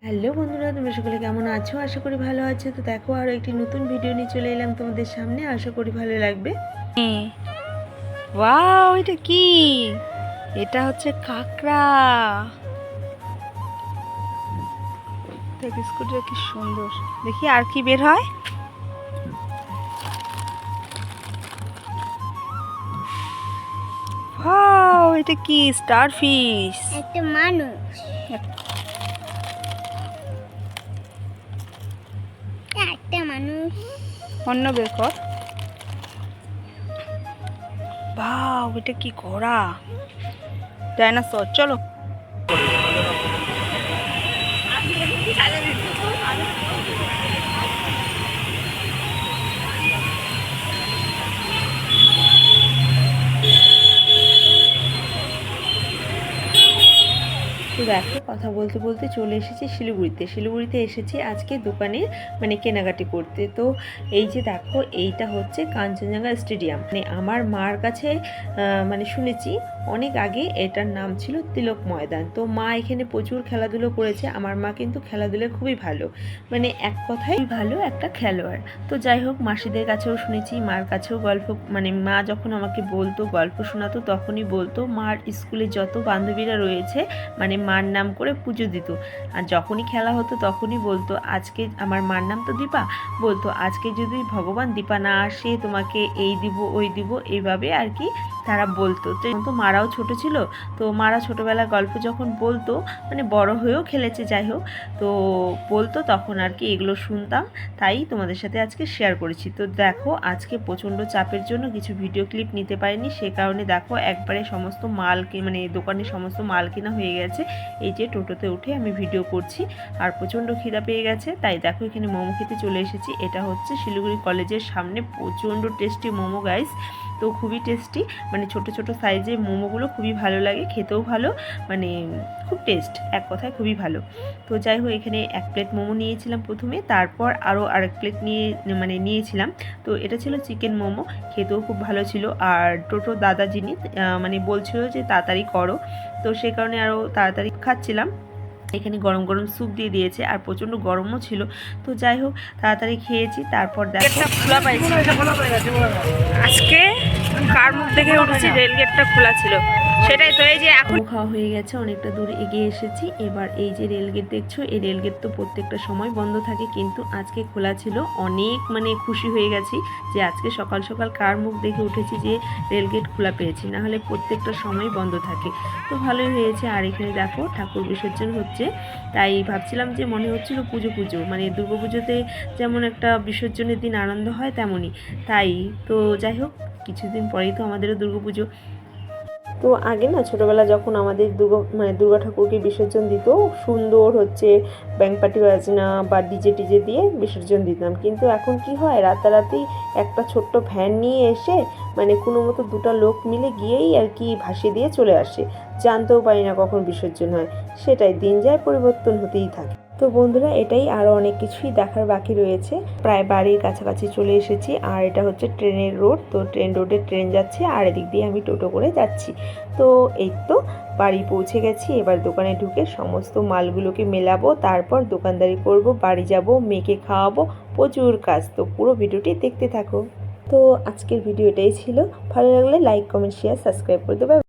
Hello বন্ধুরা, তোমরা সকলে কেমন আছো? আশা করি ভালো আছো। তো দেখো, আরও একটি নতুন ভিডিও নিয়ে চলে এলাম তোমাদের সামনে। আশা করি ভালো লাগবে। ওয়াও, এটা কি? এটা হচ্ছে কাঁকড়া। দেখ বিস্কুটটা কি সুন্দর। দেখি আর কি বের হয়। ওয়াও, এটা কি? Star fish. একটা মানুষ, একটা মানুষ। অন্য বের কর। ওয়াও, এটা কি? ঘোড়া, ডাইনোসর। চলো। তো দেখো, কথা বলতে বলতে চলে এসেছি শিলিগুড়িতে এসেছি আজকে দোকানে মানে কেনাকাটি করতে। তো এই যে দেখো, এইটা হচ্ছে কাঞ্চনজঙ্ঘা স্টেডিয়াম। মানে আমার মার কাছে মানে শুনেছি অনেক আগে এটার নাম ছিল তিলক ময়দান। তো মা এখানে প্রচুর খেলাধুলো করেছে। আমার মা কিন্তু খেলাধুলো খুবই ভালো, মানে এক কথায় ভালো একটা খেলোয়াড়। তো যাই হোক, মাসিদের কাছেও শুনেছি, মার কাছেও গল্প, মানে মা যখন আমাকে বলতো, গল্প শোনাতো, তখনই বলতো মার স্কুলে যত বান্ধবীরা রয়েছে মানে মার নাম করে পুজো দিত। আর যখনই খেলা হতো তখনই বলতো, আজকে আমার মার নাম তো দীপা, বলতো আজকে যদি ভগবান দীপা না আসে তোমাকে এই দিব ওই দিব, এইভাবে আর কি তারা বলতো। তো মারাও ছোট ছিল, তো মারা ছোটোবেলার গল্প যখন বলতো, মানে বড় হয়েও খেলেছে যাই হোক, তো বলতো তখন আর কি এগুলো শুনতাম, তাই তোমাদের সাথে আজকে শেয়ার করেছি। তো দেখো, আজকে প্রচণ্ড চাপের জন্য কিছু ভিডিও ক্লিপ নিতে পারিনি, সে কারণে দেখো একবারে সমস্ত মাল মানে দোকানে সমস্ত মাল কেনা হয়ে গেছে। এই যে টোটোতে উঠে আমি ভিডিও করছি, আর প্রচণ্ড খিদা পেয়ে গেছে, তাই দেখো এখানে মোমো খেতে চলে এসেছি। এটা হচ্ছে শিলিগুড়ি কলেজের সামনে, প্রচণ্ড টেস্টি মোমো গাইস। তো খুবই টেস্টি, মানে ছোট ছোট সাইজের মোমোগুলো খুবই ভালো লাগে, খেতেও ভালো, মানে খুব টেস্ট, এক কথায় খুবই ভালো। তো যাই হোক, এখানে এক প্লেট মোমো নিয়েছিলাম প্রথমে, তারপর আরও আরেক প্লেট নিয়েছিলাম। তো এটা ছিল চিকেন মোমো, খেতেও খুব ভালো ছিল। আর টোটো দাদা যিনি মানে বলছিল যে তাড়াতাড়ি করো, তো সে কারণে আরও তাড়াতাড়ি খাচ্ছিলাম। এখানে গরম গরম স্যুপ দিয়ে দিয়েছে, আর প্রচণ্ড গরমও ছিল। তো যাই হোক, তাড়াতাড়ি খেয়েছি। তারপর দেখো, খোলা পাইছি আজকে। কার মুখ দেখে উঠেছি রেল গেটটা খোলা ছিল, সেটাই তো। এই যে এখন খাওয়া হয়ে গেছে, অনেকটা দূর এগিয়ে এসেছি। এবার এই যে রেলগেট দেখছো, এই রেলগেট তো প্রত্যেকটা সময় বন্ধ থাকে, কিন্তু আজকে খোলা ছিল। অনেক মানে খুশি হয়ে গেছি যে আজকে সকাল সকাল কার মুখ দেখে উঠেছি যে রেলগেট খোলা পেয়েছি, নাহলে প্রত্যেকটা সময় বন্ধ থাকে। তো ভালোই হয়েছে। আর এখানে দেখো ঠাকুর বিসর্জন হচ্ছে, তাই ভাবছিলাম যে মনে হচ্ছিল পুজো পুজো, মানে দুর্গাপুজোতে যেমন একটা বিসর্জনের দিন আনন্দ হয় তেমনই। তাই তো যাই হোক, কিছুদিন পরেই তো আমাদেরও দুর্গাপুজো। তো আগে না ছোটোবেলা যখন আমাদের দুর্গা ঠাকুরকে বিসর্জন দিত, সুন্দর হচ্ছে ব্যাংপাটি বাজনা বা ডিজে টিজে দিয়ে বিসর্জন দিতাম। কিন্তু এখন কি হয়, রাতারাতি একটা ছোট্ট ভ্যান নিয়ে এসে মানে কোনো মতো দুটো লোক মিলে গিয়েই আর কি ভাসিয়ে দিয়ে চলে আসে, জানতেও পারি না কখন বিসর্জন হয়। সেটাই, দিন যায়, পরিবর্তন হতেই থাকে। তো বন্ধুরা, এটাই, আরও অনেক কিছুই দেখার বাকি রয়েছে। প্রায় বাড়ির কাছাকাছি চলে এসেছি। আর এটা হচ্ছে ট্রেনের রোড, তো ট্রেন রোডে ট্রেন যাচ্ছে, আর এদিক দিয়ে আমি টোটো করে যাচ্ছি। তো এই তো বাড়ি পৌঁছে গেছি। এবার দোকানে ঢুকে সমস্ত মালগুলোকে মেলাবো, তারপর দোকানদারি করব, বাড়ি যাব, মেয়েকে খাওয়াবো, প্রচুর কাজ। তো পুরো ভিডিওটি দেখতে থাকো। তো আজকের ভিডিও এটাই ছিল। ভালো লাগলে লাইক কমেন্ট শেয়ার সাবস্ক্রাইব করে দেবে।